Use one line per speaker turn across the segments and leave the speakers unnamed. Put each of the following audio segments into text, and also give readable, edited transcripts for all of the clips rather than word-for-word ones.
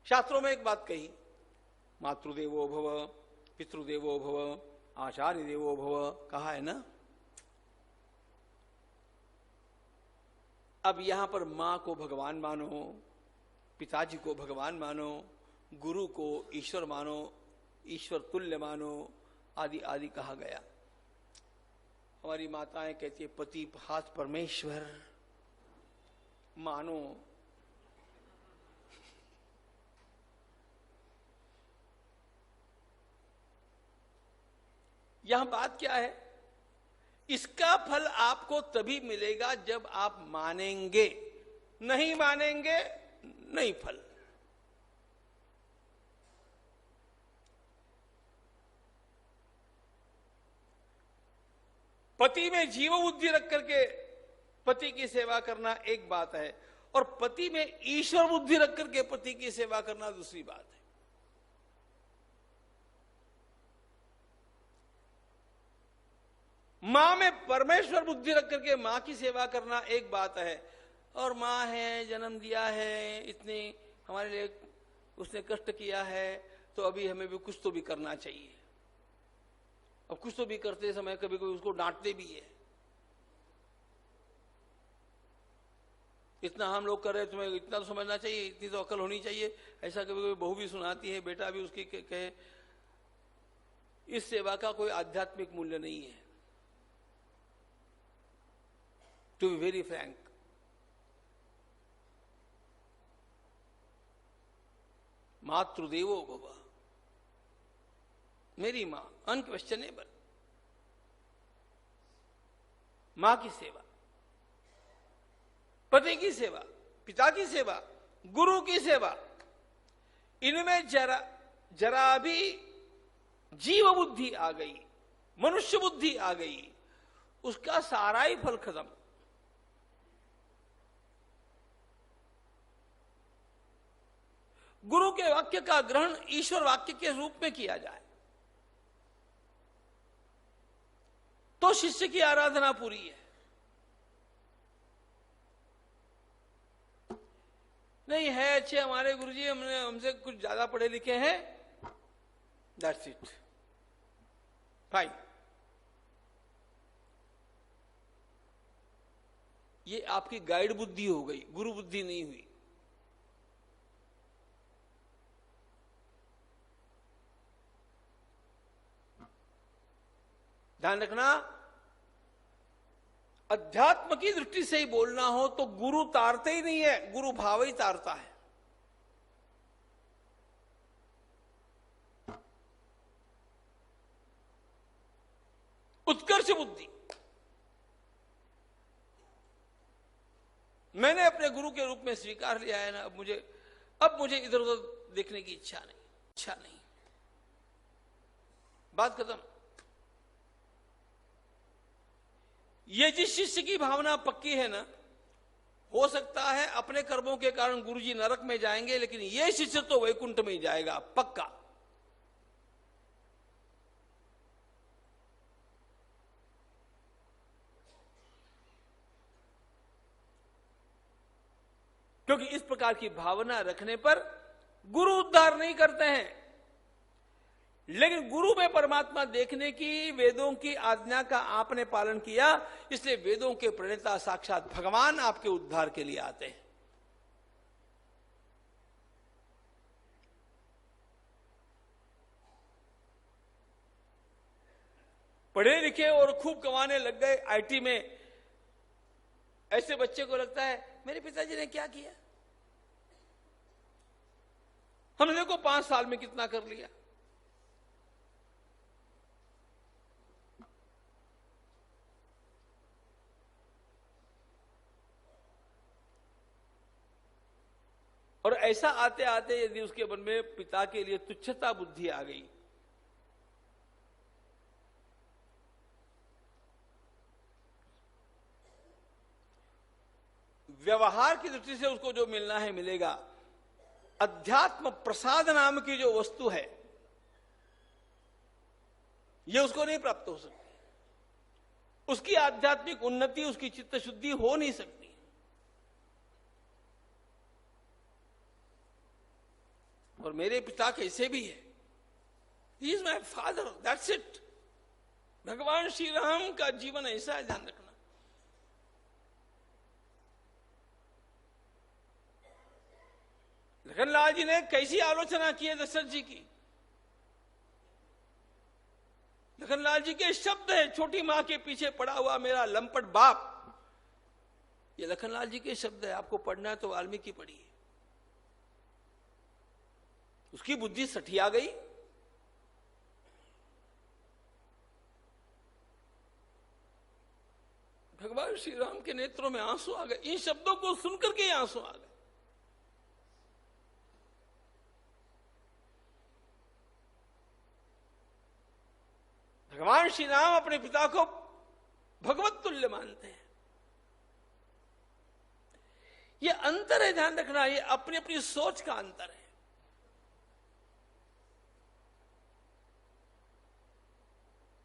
शास्त्रों में एक बात कही, मातृदेवो भव, पितृदेवो भव, आचार्य देवो भव, कहा है ना। अब यहां पर मां को भगवान मानो, पिताजी को भगवान मानो, गुरु को ईश्वर मानो, ईश्वर तुल्य मानो, आदि आदि कहा गया। हमारी माताएं कहती है पति हाथ परमेश्वर मानो। यहां बात क्या है, इसका फल आपको तभी मिलेगा जब आप मानेंगे, नहीं मानेंगे नहीं फल। पति में जीव बुद्धि रख करके पति की सेवा करना एक बात है, और पति में ईश्वर बुद्धि रख करके पति की सेवा करना दूसरी बात है। मां में परमेश्वर बुद्धि रख करके मां की सेवा करना एक बात है, और मां है, जन्म दिया है, इतने हमारे लिए उसने कष्ट किया है, तो अभी हमें भी कुछ तो भी करना चाहिए। अब कुछ तो भी करते समय कभी कभी उसको डांटते भी है, इतना हम लोग कर रहे, तुम्हें इतना तो समझना चाहिए, इतनी तो अकल होनी चाहिए। ऐसा कभी कभी बहू भी सुनाती है, बेटा भी उसकी कहे। इस सेवा का कोई आध्यात्मिक मूल्य नहीं है, टू बी वेरी फ्रैंक। मातृदेवो भव, मेरी मां अनक्वेश्चनेबल। मां की सेवा, पति की सेवा, पिता की सेवा, गुरु की सेवा, इनमें जरा भी जीव बुद्धि आ गई, मनुष्य बुद्धि आ गई, उसका सारा ही फल खत्म। गुरु के वाक्य का ग्रहण ईश्वर वाक्य के रूप में किया जाए तो शिष्य की आराधना पूरी है। नहीं है अच्छे हमारे गुरुजी, हमसे कुछ ज्यादा पढ़े लिखे हैं, दैट्स इट, फाइन। ये आपकी गाइड बुद्धि हो गई, गुरु बुद्धि नहीं हुई। ध्यान रखना, अध्यात्म की दृष्टि से ही बोलना हो तो गुरु तारते ही नहीं है, गुरु भाव ही तारता है। उत्कर्ष बुद्धि, मैंने अपने गुरु के रूप में स्वीकार लिया है ना, अब मुझे इधर उधर देखने की इच्छा नहीं, बात खत्म। ये जिस शिष्य की भावना पक्की है ना, हो सकता है अपने कर्मों के कारण गुरुजी नरक में जाएंगे, लेकिन ये शिष्य तो वैकुंठ में ही जाएगा पक्का। क्योंकि इस प्रकार की भावना रखने पर गुरु उद्धार नहीं करते हैं, लेकिन गुरु में परमात्मा देखने की वेदों की आज्ञा का आपने पालन किया, इसलिए वेदों के प्रणेता साक्षात भगवान आपके उद्धार के लिए आते हैं। पढ़े लिखे और खूब कमाने लग गए आईटी में, ऐसे बच्चे को लगता है मेरे पिताजी ने क्या किया, हमने देखो 5 साल में कितना कर लिया। और ऐसा आते आते यदि उसके मन में पिता के लिए तुच्छता बुद्धि आ गई, व्यवहार की दृष्टि से उसको जो मिलना है मिलेगा, अध्यात्म प्रसाद नाम की जो वस्तु है ये उसको नहीं प्राप्त हो सकती, उसकी आध्यात्मिक उन्नति, उसकी चित्त शुद्धि हो नहीं सकती। और मेरे पिता कैसे भी है, he is my father, that's it. भगवान श्री राम का जीवन ऐसा है, ध्यान रखना। लखनलाल जी ने कैसी आलोचना की है दशरथ जी की। लखनलाल जी के शब्द है, छोटी मां के पीछे पड़ा हुआ मेरा लंपट बाप, ये लखनलाल जी के शब्द है। आपको पढ़ना है तो वाल्मीकि पढ़िए। उसकी बुद्धि सठिया गई। भगवान श्री राम के नेत्रों में आंसू आ गए, इन शब्दों को सुनकर के आंसू आ गए। भगवान श्री राम अपने पिता को भगवत तुल्य मानते हैं। ये अंतर है, ध्यान रखना, ये अपनी अपनी सोच का अंतर है।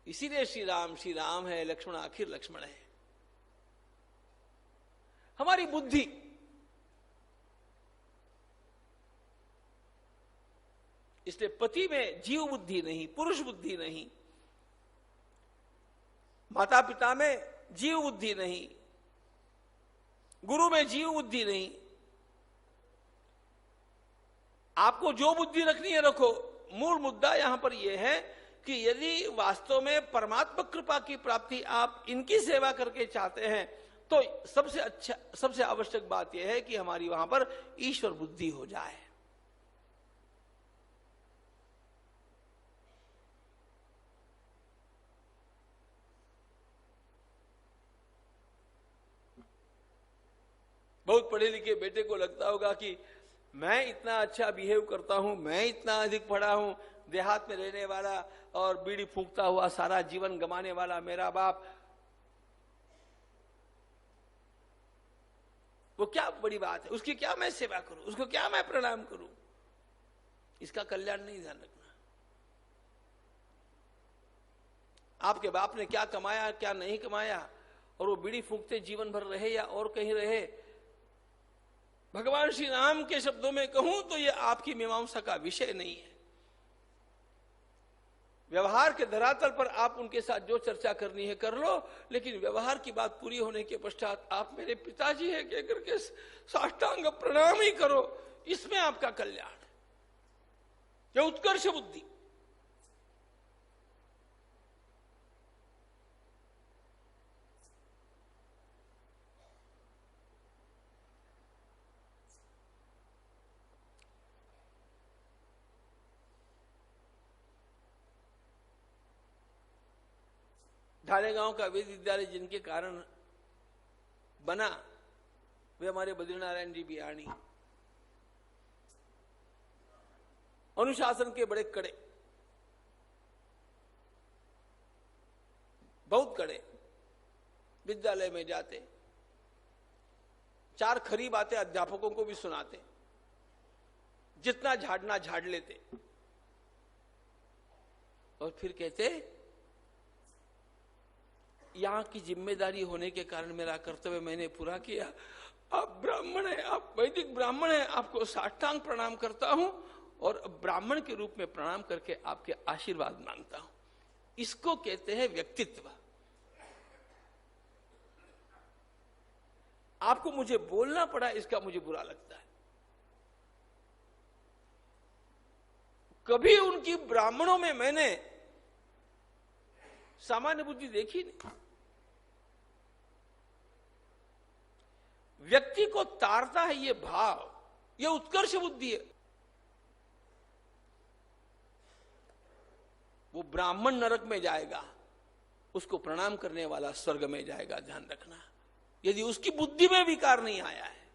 इसीलिए श्री राम है, लक्ष्मण आखिर लक्ष्मण है। हमारी बुद्धि इसलिए पति में जीव बुद्धि नहीं, पुरुष बुद्धि नहीं, माता पिता में जीव बुद्धि नहीं, गुरु में जीव बुद्धि नहीं। आपको जो बुद्धि रखनी है रखो। मूल मुद्दा यहां पर यह है कि यदि वास्तव में परमात्मा कृपा की प्राप्ति आप इनकी सेवा करके चाहते हैं तो सबसे अच्छा, सबसे आवश्यक बात यह है कि हमारी वहां पर ईश्वर बुद्धि हो जाए। बहुत पढ़े लिखे बेटे को लगता होगा कि मैं इतना अच्छा बिहेव करता हूं, मैं इतना अधिक पढ़ा हूं, देहात में रहने वाला और बीड़ी फूंकता हुआ सारा जीवन गंवाने वाला मेरा बाप, वो क्या बड़ी बात है, उसकी क्या मैं सेवा करूं, उसको क्या मैं प्रणाम करूं। इसका कल्याण नहीं, ध्यान रखना। आपके बाप ने क्या कमाया क्या नहीं कमाया और वो बीड़ी फूंकते जीवन भर रहे या और कहीं रहे, भगवान श्री राम के शब्दों में कहूं तो ये आपकी मीमांसा का विषय नहीं है। व्यवहार के धरातल पर आप उनके साथ जो चर्चा करनी है कर लो, लेकिन व्यवहार की बात पूरी होने के पश्चात आप मेरे पिताजी है कहकर के साष्टांग प्रणाम ही करो, इसमें आपका कल्याण है। यह उत्कर्ष बुद्धि। ढालेगांव का वेद विद्यालय जिनके कारण बना वे हमारे बद्रीनारायण जी बियाणी, अनुशासन के बड़े कड़े, बहुत कड़े। विद्यालय में जाते, चार खरी बातें अध्यापकों को भी सुनाते, जितना झाड़ना झाड़ लेते और फिर कहते यहां की जिम्मेदारी होने के कारण मेरा कर्तव्य मैंने पूरा किया। आप ब्राह्मण हैं, आप वैदिक ब्राह्मण हैं, आपको साष्टांग प्रणाम करता हूं और ब्राह्मण के रूप में प्रणाम करके आपके आशीर्वाद मांगता हूं। इसको कहते हैं व्यक्तित्व। आपको मुझे बोलना पड़ा, इसका मुझे बुरा लगता है। कभी उनकी ब्राह्मणों में मैंने सामान्य बुद्धि देखी नहीं। व्यक्ति को तारता है ये भाव, ये उत्कर्ष बुद्धि है। वो ब्राह्मण नरक में जाएगा, उसको प्रणाम करने वाला स्वर्ग में जाएगा, ध्यान रखना। यदि उसकी बुद्धि में विकार नहीं आया है